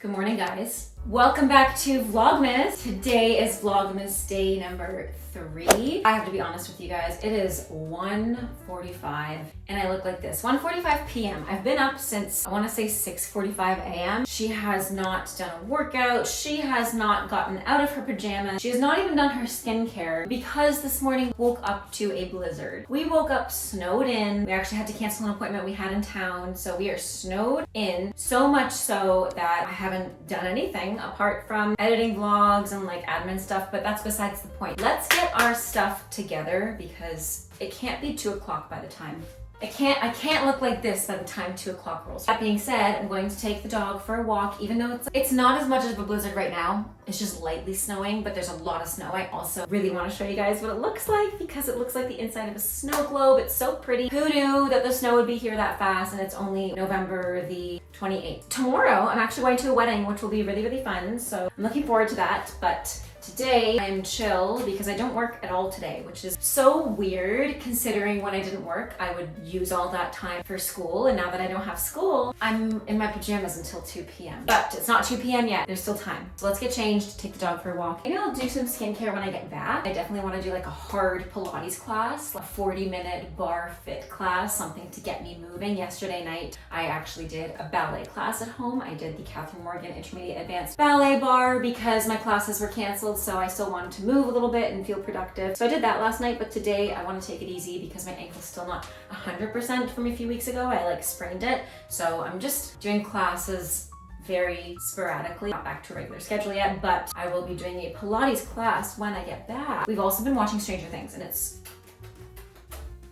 Good morning, guys. Welcome back to Vlogmas. Today is Vlogmas day number 3. I have to be honest with you guys, it is 1:45 and I look like this. 1:45 p.m. I've been up since, I want to say 6:45 a.m. She has not done a workout. She has not gotten out of her pajamas. She has not even done her skincare because this morning woke up to a blizzard. We woke up snowed in. We actually had to cancel an appointment we had in town. So we are snowed in, so much so that I haven't done anything apart from editing vlogs and like admin stuff, but that's besides the point. Let's get our stuff together because it can't be 2 o'clock by the time. I can't look like this by the time 2 o'clock rolls. That being said, I'm going to take the dog for a walk, even though it's not as much of a blizzard right now. It's just lightly snowing, but there's a lot of snow. I also really want to show you guys what it looks like because it looks like the inside of a snow globe. It's so pretty. Who knew that the snow would be here that fast? And it's only November the 28th. Tomorrow, I'm actually going to a wedding, which will be really, really fun. So I'm looking forward to that, but today I'm chill because I don't work at all today, which is so weird considering when I didn't work, I would use all that time for school. And now that I don't have school, I'm in my pajamas until 2 p.m. But it's not 2 p.m. yet. There's still time. So let's get changed, take the dog for a walk. Maybe I'll do some skincare when I get back. I definitely want to do like a hard Pilates class, a 40-minute bar fit class, something to get me moving. Yesterday night, I actually did a ballet class at home. I did the Catherine Morgan Intermediate Advanced Ballet Bar because my classes were canceled. So I still wanted to move a little bit and feel productive. So I did that last night, but today I want to take it easy because my ankle's still not 100% from a few weeks ago. I like sprained it. So I'm just doing classes very sporadically, not back to a regular schedule yet, but I will be doing a Pilates class when I get back. We've also been watching Stranger Things and it's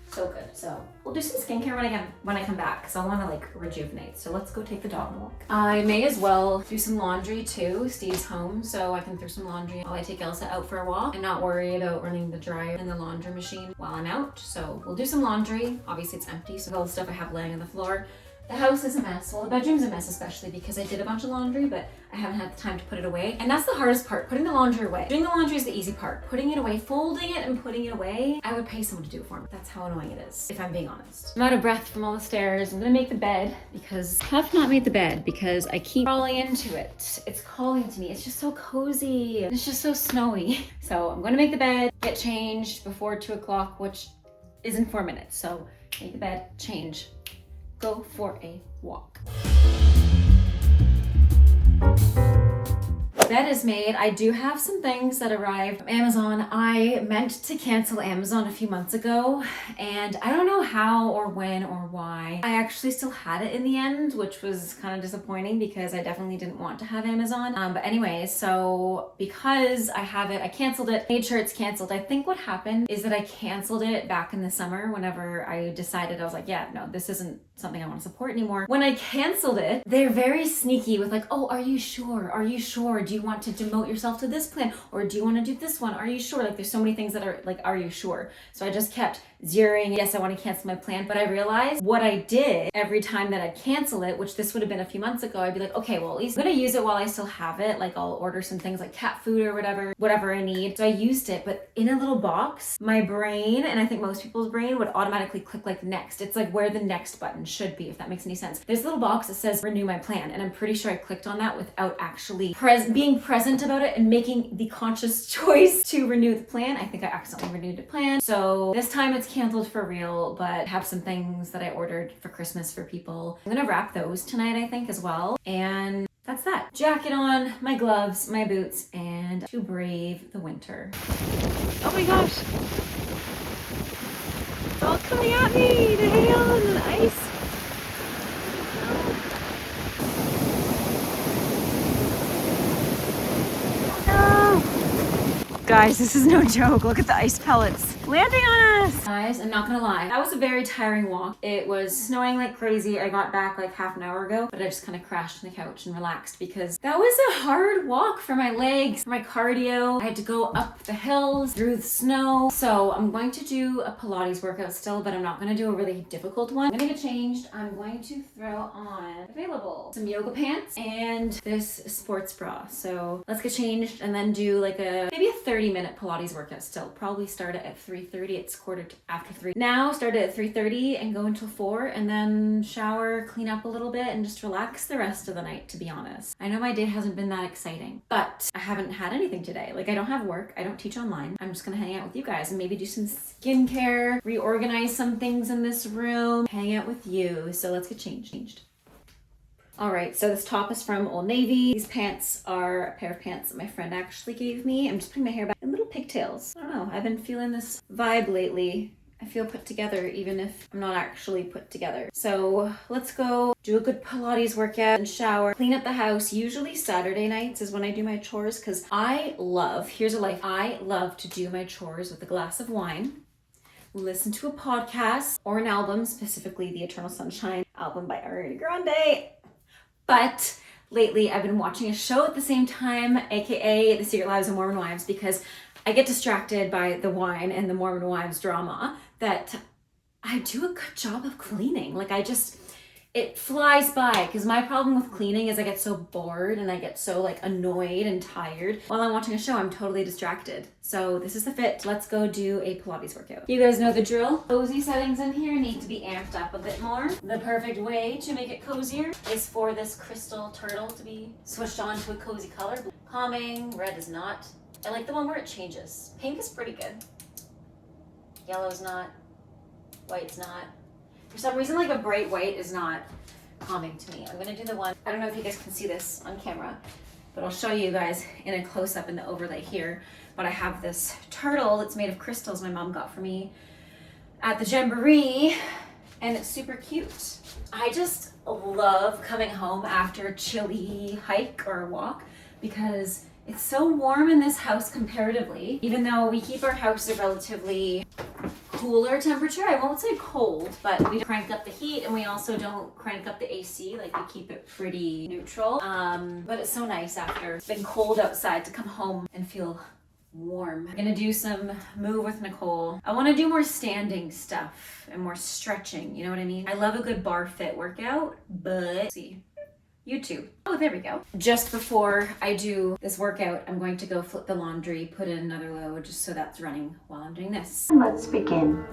so good. So we'll do some skincare when I come back because I want to like rejuvenate. So let's go take the dog walk. I may as well do some laundry too. Steve's home, so I can throw some laundry while I take Elsa out for a walk and not worry about running the dryer in the laundry machine while I'm out. So we'll do some laundry. Obviously it's empty, so all the stuff I have laying on the floor. The house is a mess. Well, the bedroom's a mess, especially because I did a bunch of laundry, but I haven't had the time to put it away. And that's the hardest part, putting the laundry away. Doing the laundry is the easy part. Putting it away, folding it and putting it away, I would pay someone to do it for me. That's how annoying it is, if I'm being honest. I'm out of breath from all the stairs. I'm gonna make the bed because I have not made the bed because I keep crawling into it. It's calling to me. It's just so cozy. It's just so snowy. So I'm gonna make the bed, get changed before 2 o'clock, which is in 4 minutes. So make the bed, change, go for a walk. Bed is made. I do have some things that arrived from Amazon. I meant to cancel Amazon a few months ago and I don't know how or when or why. I actually still had it in the end, which was kind of disappointing because I definitely didn't want to have Amazon. But anyways, so because I have it, I canceled it, made sure it's canceled. I think what happened is that I canceled it back in the summer whenever I decided, I was like, yeah, no, this isn't something I want to support anymore. When I canceled it, they're very sneaky with like, oh, are you sure? Are you sure? Do you want to demote yourself to this plan? Or do you want to do this one? Are you sure? Like there's so many things that are like, are you sure? So I just kept zeroing, yes, I want to cancel my plan. But I realized what I did every time that I'd cancel it, which this would have been a few months ago, I'd be like, okay, well, at least I'm going to use it while I still have it. Like I'll order some things like cat food or whatever I need. So I used it, but in a little box, my brain, and I think most people's brain would automatically click like next. It's like where the next button should be, if that makes any sense. There's a little box that says renew my plan. And I'm pretty sure I clicked on that without actually being present about it and making the conscious choice to renew the plan. I think I accidentally renewed the plan. So this time it's canceled for real, but I have some things that I ordered for Christmas for people. I'm gonna wrap those tonight, I think, as well. And that's that. Jacket on, my gloves, my boots, and to brave the winter. Oh my gosh. It's all coming at me, the hail and the ice. Guys, this is no joke. Look at the ice pellets landing on us. Guys, I'm not gonna lie. That was a very tiring walk. It was snowing like crazy. I got back like half an hour ago, but I just kind of crashed on the couch and relaxed because that was a hard walk for my legs, for my cardio. I had to go up the hills through the snow. So I'm going to do a Pilates workout still, but I'm not gonna do a really difficult one. I'm gonna get changed. I'm going to throw on available some yoga pants and this sports bra. So let's get changed and then do like maybe a 30-minute Pilates workout still. Probably start it at 3 3:30. It's quarter after 3. Now started at 3:30 and go until 4, and then shower, clean up a little bit, and just relax the rest of the night, to be honest. I know my day hasn't been that exciting, but I haven't had anything today. Like, I don't have work. I don't teach online. I'm just gonna hang out with you guys and maybe do some skincare, reorganize some things in this room, hang out with you. So let's get changed. All right, so this top is from Old Navy. These pants are a pair of pants that my friend actually gave me. I'm just putting my hair back in little pigtails. I don't know, I've been feeling this vibe lately. I feel put together even if I'm not actually put together. So let's go do a good Pilates workout and shower, clean up the house. Usually Saturday nights is when I do my chores because here's a life, I love to do my chores with a glass of wine, listen to a podcast or an album, specifically the Eternal Sunshine album by Ariana Grande. But lately I've been watching a show at the same time, aka The Secret Lives of Mormon Wives, because I get distracted by the wine and the Mormon Wives drama that I do a good job of cleaning. Like it flies by, because my problem with cleaning is I get so bored and I get so like annoyed and tired. While I'm watching a show, I'm totally distracted. So this is the fit. Let's go do a Pilates workout. You guys know the drill. Cozy settings in here need to be amped up a bit more. The perfect way to make it cozier is for this crystal turtle to be switched on to a cozy color. Calming, red is not. I like the one where it changes. Pink is pretty good. Yellow's not. White's not. For some reason, like a bright white is not calming to me. I'm gonna do the one, I don't know if you guys can see this on camera, but I'll show you guys in a close-up in the overlay here. But I have this turtle that's made of crystals my mom got for me at the Jamboree, and it's super cute. I just love coming home after a chilly hike or a walk because it's so warm in this house comparatively. Even though we keep our house a relatively cooler temperature, I won't say cold, but we don't crank up the heat and we also don't crank up the AC. Like, we keep it pretty neutral. But it's so nice after it's been cold outside to come home and feel warm. I'm gonna do some move with Nicole. I wanna do more standing stuff and more stretching, you know what I mean? I love a good bar fit workout, but see. YouTube. Oh, there we go. Just before I do this workout, I'm going to go flip the laundry, put in another load, just so that's running while I'm doing this. Let's begin.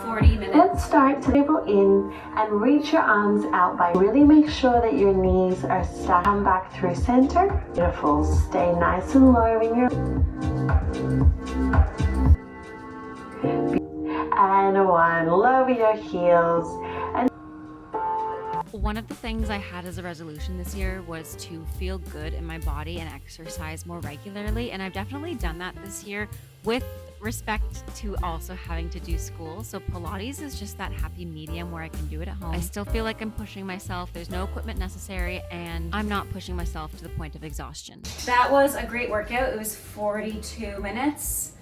40 minutes. Let's start to table in and reach your arms out by really make sure that your knees are stacked. Come back through center. Beautiful. Stay nice and low in your... And one. Lower your heels. One of the things I had as a resolution this year was to feel good in my body and exercise more regularly, and I've definitely done that this year with respect to also having to do school. So Pilates is just that happy medium where I can do it at home. I still feel like I'm pushing myself. There's no equipment necessary, and I'm not pushing myself to the point of exhaustion. That was a great workout. It was 42 minutes.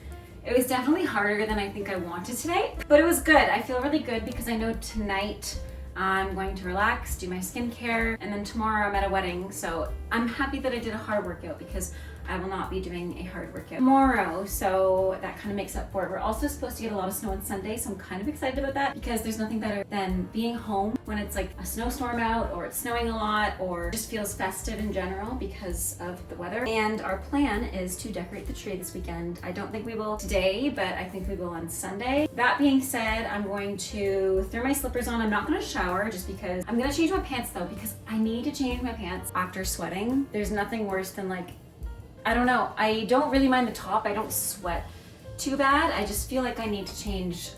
It was definitely harder than I think I wanted today, but it was good. I feel really good because I know tonight I'm going to relax, do my skincare, and then tomorrow I'm at a wedding, so I'm happy that I did a hard workout because I will not be doing a hard workout tomorrow, so that kind of makes up for it. We're also supposed to get a lot of snow on Sunday, so I'm kind of excited about that because there's nothing better than being home when it's like a snowstorm out or it's snowing a lot or just feels festive in general because of the weather. And our plan is to decorate the tree this weekend. I don't think we will today, but I think we will on Sunday. That being said, I'm going to throw my slippers on. I'm not going to shower just because I'm going to change my pants though, because I need to change my pants after sweating. There's nothing worse than like, I don't know, I don't really mind the top. I don't sweat too bad. I just feel like I need to change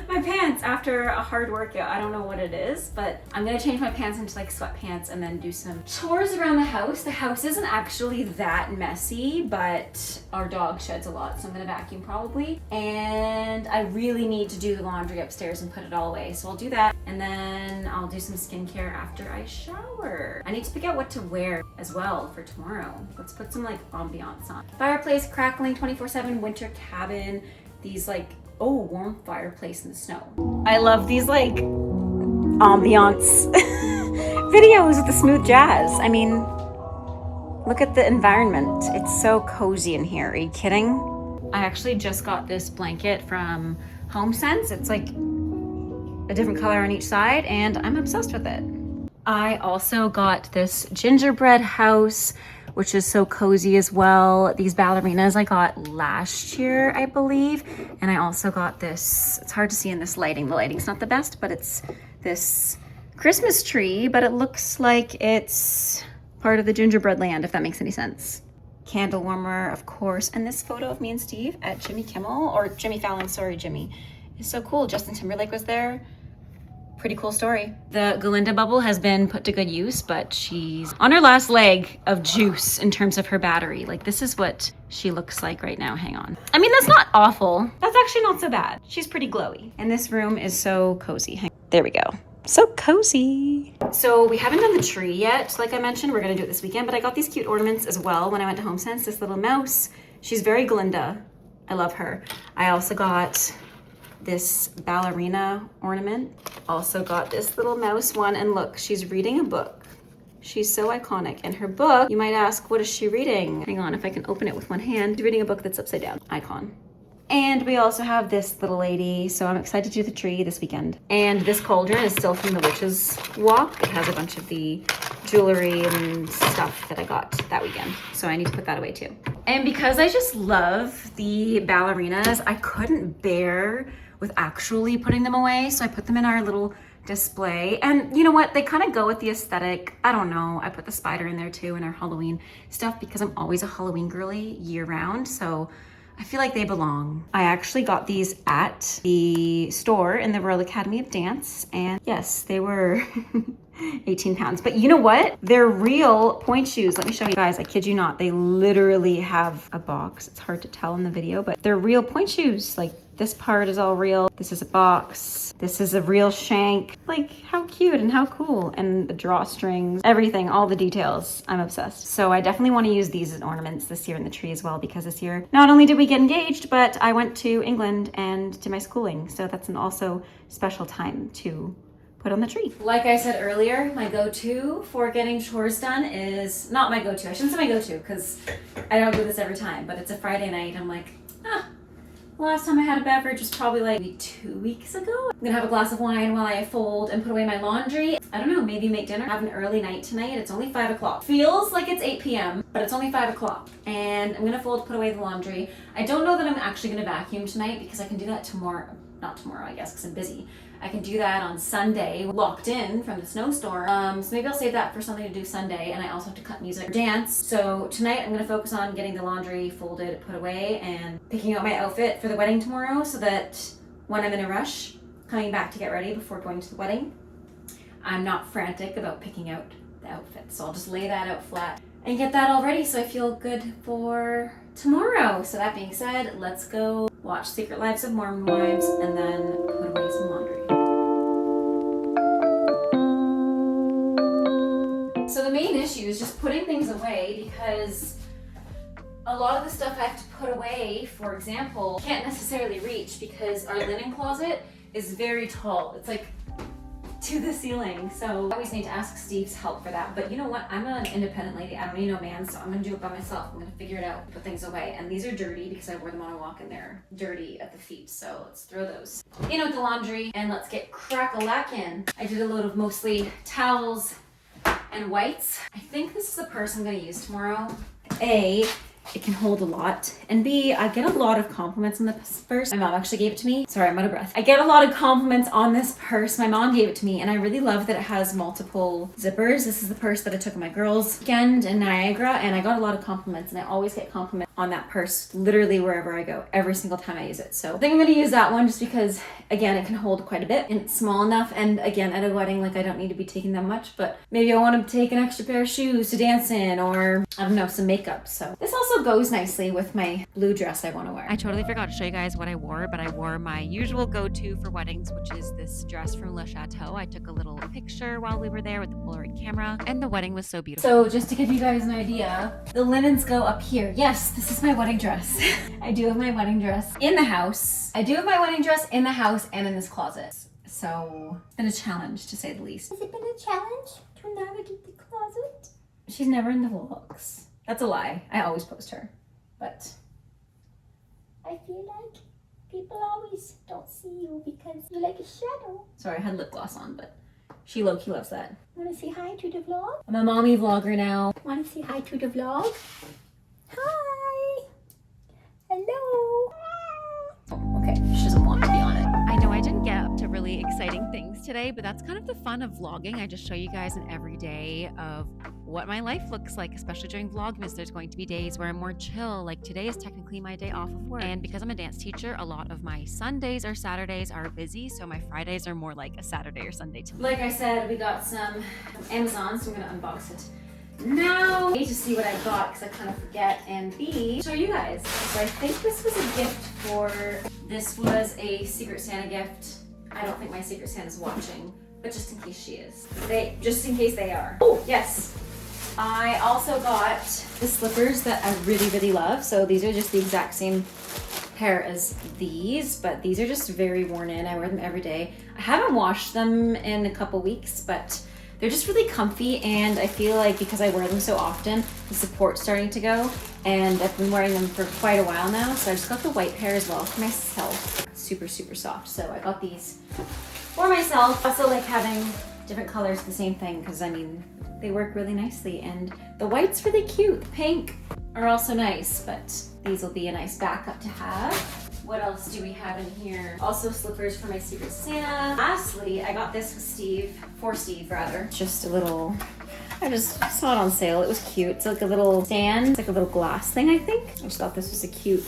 my pants after a hard workout. I don't know what it is, but I'm gonna change my pants into like sweatpants and then do some chores around the house. The house isn't actually that messy, but our dog sheds a lot, so I'm gonna vacuum probably. And I really need to do the laundry upstairs and put it all away, so I'll do that. And then I'll do some skincare after I shower. I need to pick out what to wear as well for tomorrow. Let's put some like ambiance on. Fireplace, crackling 24/7, winter cabin. These like, oh, warm fireplace in the snow. I love these like ambiance videos with the smooth jazz. I mean, look at the environment. It's so cozy in here. Are you kidding? I actually just got this blanket from HomeSense. It's like a different color on each side and I'm obsessed with it. I also got this gingerbread house which is so cozy as well. These ballerinas I got last year, I believe. And I also got this, it's hard to see in this lighting. The lighting's not the best, but it's this Christmas tree, but it looks like it's part of the gingerbread land, if that makes any sense. Candle warmer, of course. And this photo of me and Steve at Jimmy Kimmel, or Jimmy Fallon, sorry, Jimmy, is so cool. Justin Timberlake was there. Pretty cool story. The Galinda bubble has been put to good use, but she's on her last leg of juice in terms of her battery. Like, this is what she looks like right now. Hang on. I mean, that's not awful. That's actually not so bad. She's pretty glowy. And this room is so cozy. There we go. So cozy. So we haven't done the tree yet. Like I mentioned, we're gonna do it this weekend, but I got these cute ornaments as well when I went to HomeSense. This little mouse. She's very Galinda. I love her. I also got this ballerina ornament. Also got this little mouse one, and look, she's reading a book. She's so iconic. And her book, you might ask, what is she reading? Hang on, if I can open it with one hand. She's reading a book that's upside down. Icon. And we also have this little lady, so I'm excited to do the tree this weekend. And this cauldron is still from the Witch's Walk. It has a bunch of the jewelry and stuff that I got that weekend, so I need to put that away too. And because I just love the ballerinas, I couldn't bear with actually putting them away, so I put them in our little display. And you know what, they kind of go with the aesthetic. I don't know, I put the spider in there too in our Halloween stuff because I'm always a Halloween girly year round, so I feel like they belong. I actually got these at the store in the Royal Academy of Dance, and yes, they were 18 pounds. But you know what? They're real point shoes. Let me show you guys. I kid you not. They literally have a box. It's hard to tell in the video, but they're real point shoes. Like, this part is all real. This is a box. This is a real shank. Like, how cute and how cool. And the drawstrings, everything, all the details. I'm obsessed. So I definitely want to use these as ornaments this year in the tree as well, because this year, not only did we get engaged, but I went to England and did my schooling. So that's an also special time to put on the tree. Like I said earlier, my go-to for getting chores done is, not my go-to, I shouldn't say my go-to because I don't do this every time, but it's a Friday night. I'm like, the last time I had a beverage was probably like maybe 2 weeks ago. I'm gonna have a glass of wine while I fold and put away my laundry. I don't know, maybe make dinner. Have an early night tonight. It's only 5 o'clock. Feels like it's 8 p.m., but it's only 5 o'clock. And I'm gonna fold, put away the laundry. I don't know that I'm actually gonna vacuum tonight because I can do that tomorrow. Not tomorrow, I guess, because I'm busy. I can do that on Sunday, locked in from the snowstorm. So maybe I'll save that for something to do Sunday, and I also have to cut music or dance. So tonight I'm gonna focus on getting the laundry folded, put away, and picking out my outfit for the wedding tomorrow so that when I'm in a rush, coming back to get ready before going to the wedding, I'm not frantic about picking out the outfit. So I'll just lay that out flat and get that all ready so I feel good for tomorrow. So that being said, let's go watch Secret Lives of Mormon Wives and then put away some laundry. So the main issue is just putting things away because a lot of the stuff I have to put away, for example, can't necessarily reach because our linen closet is very tall. It's like to the ceiling. So I always need to ask Steve's help for that. But you know what? I'm an independent lady. I don't need no man, so I'm gonna do it by myself. I'm gonna figure it out, put things away. And these are dirty because I wore them on a walk and they're dirty at the feet. So let's throw those in with the laundry and let's get crack-a-lackin'. I did a load of mostly towels and whites. I think this is the purse I'm gonna use tomorrow. A, it can hold a lot, and B, I get a lot of compliments on this purse. My mom actually gave it to me. Sorry, I'm out of breath. I get a lot of compliments on this purse. My mom gave it to me, and I really love that it has multiple zippers. This is the purse that I took on my girls' weekend in Niagara, and I got a lot of compliments, and I always get compliments on that purse literally wherever I go, every single time I use it. So I think I'm gonna use that one just because, again, it can hold quite a bit, and it's small enough, and again, at a wedding, like, I don't need to be taking that much, but maybe I want to take an extra pair of shoes to dance in, or, I don't know, some makeup. So this also goes nicely with my blue dress I want to wear. I totally forgot to show you guys what I wore, but I wore my usual go-to for weddings, which is this dress from Le Chateau. I took a little picture while we were there with the Polaroid camera, and the wedding was so beautiful. So just to give you guys an idea, the linens go up here. Yes, this is my wedding dress. I do have my wedding dress in the house. I do have my wedding dress in the house and in this closet. So it's been a challenge, to say the least. Has it been a challenge to navigate the closet? She's never in the vlogs. That's a lie. I always post her. But I feel like people always don't see you because you're like a shadow. Sorry, I had lip gloss on, but She low-key loves that. Want to say hi to the vlog? I'm a mommy vlogger now. Want to say hi to the vlog? Hi! Hello! Oh, okay, she doesn't want to be on it. I know I didn't get up to really exciting things today, but that's kind of the fun of vlogging. I just show you guys an everyday of what my life looks like, especially during Vlogmas. There's going to be days where I'm more chill. Like today is technically my day off of work. And because I'm a dance teacher, a lot of my Sundays or Saturdays are busy. So my Fridays are more like a Saturday or Sunday to me. Like I said, we got some from Amazon, so I'm gonna unbox it now. A, to see what I got, because I kind of forget, and B, show you guys. So I think this was a gift for, this was a Secret Santa gift. I don't think my Secret Santa's watching, but just in case she is. Just in case they are. Oh, yes. I also got the slippers that I really, really love. So these are just the exact same pair as these, but these are just very worn in. I wear them every day. I haven't washed them in a couple weeks, but they're just really comfy, and I feel like because I wear them so often, the support's starting to go, and I've been wearing them for quite a while now, so I just got the white pair as well for myself. Super, super soft, so I got these for myself. Also like having different colors of the same thing, because I mean, they work really nicely, and the white's really cute. The pink are also nice, but these will be a nice backup to have. What else do we have in here? Also slippers for my Secret Santa. Lastly, I got this for Steve rather. Just a little, I just saw it on sale. It was cute. It's like a little stand. It's like a little glass thing, I think. I just thought this was a cute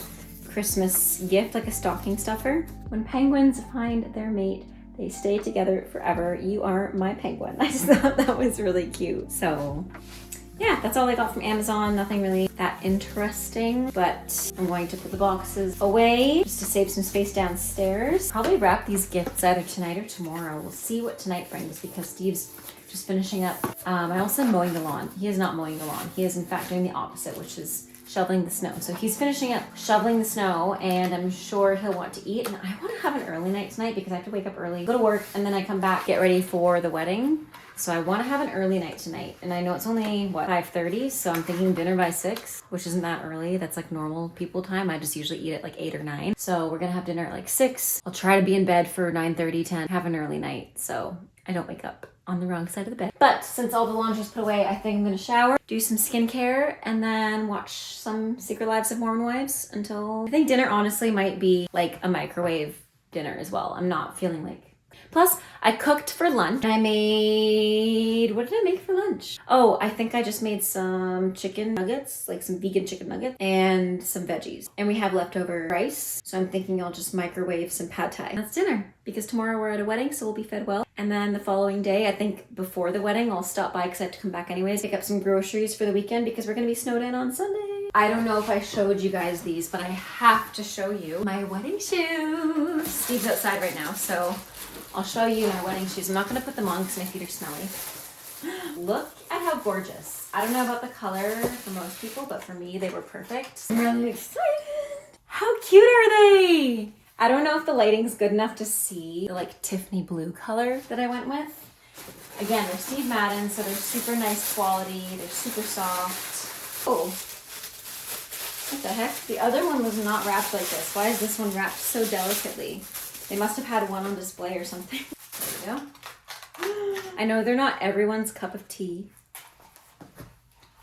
Christmas gift, like a stocking stuffer. When penguins find their mate, they stay together forever. You are my penguin. I just thought that was really cute. So yeah, that's all I got from Amazon. Nothing really that interesting, but I'm going to put the boxes away just to save some space downstairs. Probably wrap these gifts either tonight or tomorrow. We'll see what tonight brings, because Steve's just finishing up. I also am mowing the lawn. He is not mowing the lawn. He is in fact doing the opposite, which is shoveling the snow. So he's finishing up shoveling the snow, and I'm sure he'll want to eat. And I want to have an early night tonight because I have to wake up early, go to work, and then I come back, get ready for the wedding. So I want to have an early night tonight. And I know it's only, what, 5:30? So I'm thinking dinner by 6, which isn't that early. That's like normal people time. I just usually eat at like 8 or 9. So we're going to have dinner at like 6. I'll try to be in bed for 9:30, 10, have an early night, so I don't wake up on the wrong side of the bed. But since all the laundry's put away, I think I'm gonna shower, do some skincare, and then watch some Secret Lives of Mormon Wives until, I think dinner honestly might be like a microwave dinner as well. I'm not feeling like, plus I cooked for lunch. I made, what did I make for lunch? Oh, I think I just made some chicken nuggets, like some vegan chicken nuggets, and some veggies. And we have leftover rice, so I'm thinking I'll just microwave some pad thai. That's dinner, because tomorrow we're at a wedding, so we'll be fed well. And then the following day, I think before the wedding, I'll stop by because I have to come back anyways, pick up some groceries for the weekend because we're gonna be snowed in on Sunday. I don't know if I showed you guys these, but I have to show you my wedding shoes. Steve's outside right now, so I'll show you my wedding shoes. I'm not gonna put them on because my feet are smelly. Look at how gorgeous. I don't know about the color for most people, but for me, they were perfect. I'm really excited. How cute are they? I don't know if the lighting's good enough to see the like Tiffany blue color that I went with. Again, they're Steve Madden, so they're super nice quality. They're super soft. Oh, what the heck? The other one was not wrapped like this. Why is this one wrapped so delicately? They must have had one on display or something. There we go. I know they're not everyone's cup of tea,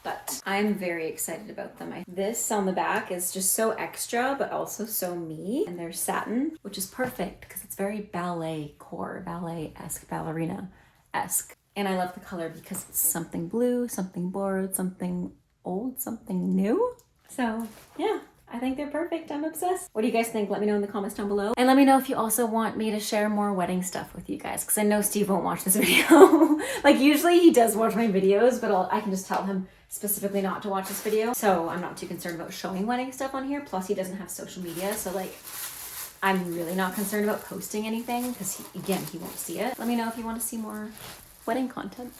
but I'm very excited about them. This on the back is just so extra, but also so me. And they're satin, which is perfect because it's very ballet core, ballet-esque, ballerina-esque. And I love the color because it's something blue, something borrowed, something old, something new. So yeah, I think they're perfect. I'm obsessed. What do you guys think? Let me know in the comments down below. And let me know if you also want me to share more wedding stuff with you guys, because I know Steve won't watch this video. Like usually he does watch my videos, but I can just tell him specifically not to watch this video. So I'm not too concerned about showing wedding stuff on here. Plus he doesn't have social media. So like, I'm really not concerned about posting anything because again, he won't see it. Let me know if you want to see more wedding content.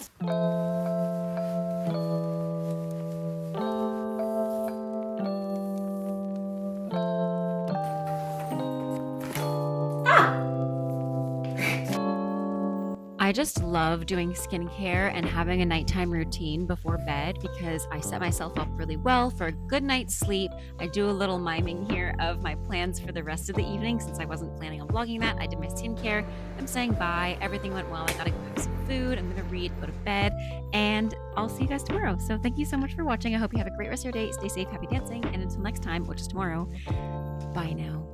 I just love doing skincare and having a nighttime routine before bed because I set myself up really well for a good night's sleep. I do a little miming here of my plans for the rest of the evening since I wasn't planning on vlogging that. I did my skincare. I'm saying bye. Everything went well. I gotta go have some food. I'm gonna read, go to bed, and I'll see you guys tomorrow. So thank you so much for watching. I hope you have a great rest of your day. Stay safe, happy dancing, and until next time, which is tomorrow, bye now.